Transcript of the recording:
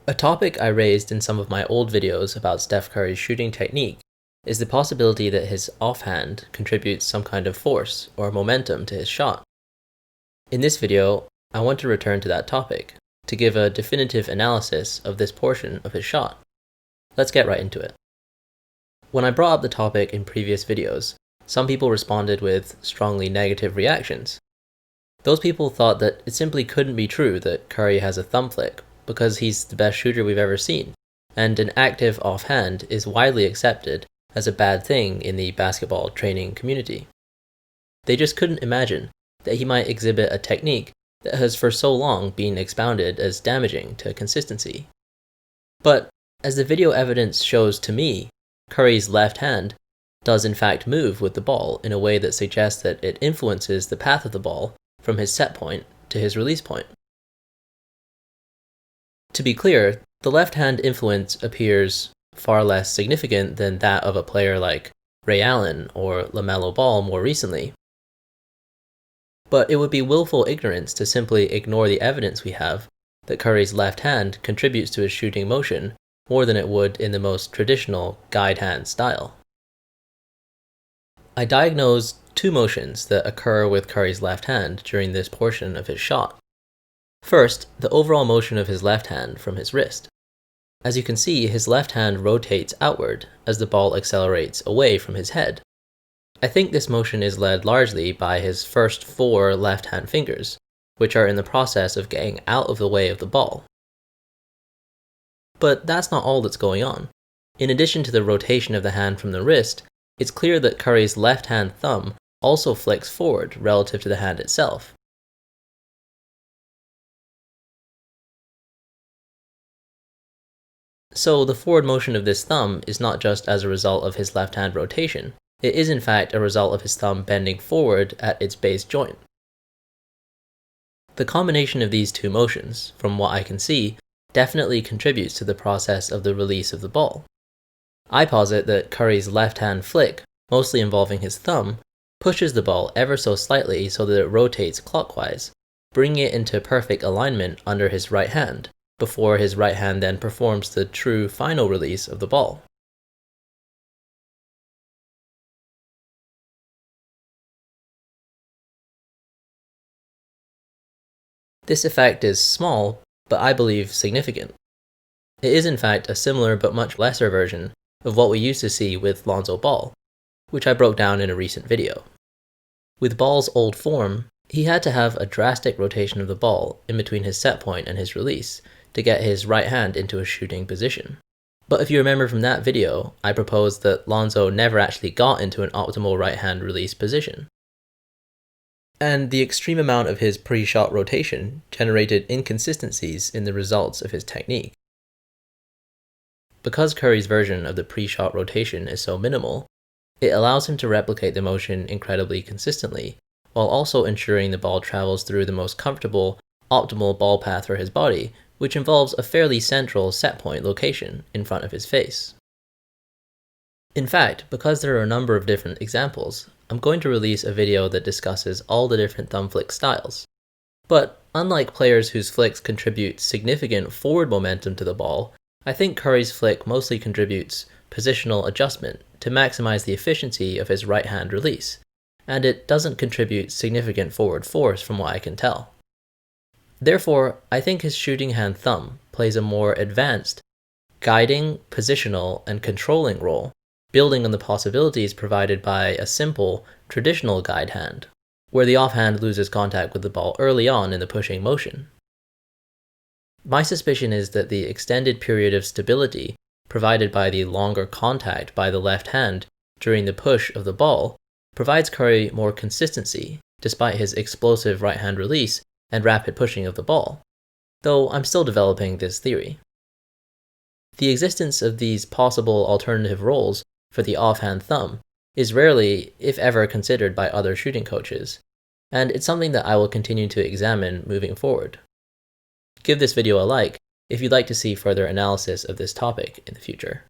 A topic I raised in some of my old videos about Steph Curry's shooting technique is the possibility that his offhand contributes some kind of force or momentum to his shot. In this video, I want to return to that topic to give a definitive analysis of this portion of his shot. Let's get right into it. When I brought up the topic in previous videos, some people responded with strongly negative reactions. Those people thought that it simply couldn't be true that Curry has a thumb flick because he's the best shooter we've ever seen, and an active offhand is widely accepted as a bad thing in the basketball training community. They just couldn't imagine that he might exhibit a technique that has for so long been expounded as damaging to consistency. But as the video evidence shows to me, Curry's left hand does in fact move with the ball in a way that suggests that it influences the path of the ball from his set point to his release point. To be clear, the left hand influence appears far less significant than that of a player like Ray Allen or LaMelo Ball more recently. But it would be willful ignorance to simply ignore the evidence we have that Curry's left hand contributes to his shooting motion more than it would in the most traditional guide hand style. I diagnosed two motions that occur with Curry's left hand during this portion of his shot. First, the overall motion of his left hand from his wrist. As you can see, his left hand rotates outward as the ball accelerates away from his head. I think this motion is led largely by his first 4 left hand fingers, which are in the process of getting out of the way of the ball. But that's not all that's going on. In addition to the rotation of the hand from the wrist, it's clear that Curry's left hand thumb also flicks forward relative to the hand itself. So the forward motion of this thumb is not just as a result of his left hand rotation, it is in fact a result of his thumb bending forward at its base joint. The combination of these two motions, from what I can see, definitely contributes to the process of the release of the ball. I posit that Curry's left hand flick, mostly involving his thumb, pushes the ball ever so slightly so that it rotates clockwise, bringing it into perfect alignment under his right hand, before his right hand then performs the true final release of the ball. This effect is small, but I believe significant. It is in fact a similar but much lesser version of what we used to see with Lonzo Ball, which I broke down in a recent video. With Ball's old form, he had to have a drastic rotation of the ball in between his set point and his release to get his right hand into a shooting position. But if you remember from that video, I proposed that Lonzo never actually got into an optimal right hand release position. And the extreme amount of his pre-shot rotation generated inconsistencies in the results of his technique. Because Curry's version of the pre-shot rotation is so minimal, it allows him to replicate the motion incredibly consistently, while also ensuring the ball travels through the most comfortable, optimal ball path for his body, which involves a fairly central set point location in front of his face. In fact, because there are a number of different examples, I'm going to release a video that discusses all the different thumb flick styles. But unlike players whose flicks contribute significant forward momentum to the ball, I think Curry's flick mostly contributes positional adjustment to maximize the efficiency of his right hand release, and it doesn't contribute significant forward force from what I can tell. Therefore, I think his shooting hand thumb plays a more advanced, guiding, positional, and controlling role, building on the possibilities provided by a simple, traditional guide hand, where the offhand loses contact with the ball early on in the pushing motion. My suspicion is that the extended period of stability provided by the longer contact by the left hand during the push of the ball provides Curry more consistency despite his explosive right hand release and rapid pushing of the ball, though I'm still developing this theory. The existence of these possible alternative roles for the offhand thumb is rarely, if ever, considered by other shooting coaches, and it's something that I will continue to examine moving forward. Give this video a like if you'd like to see further analysis of this topic in the future.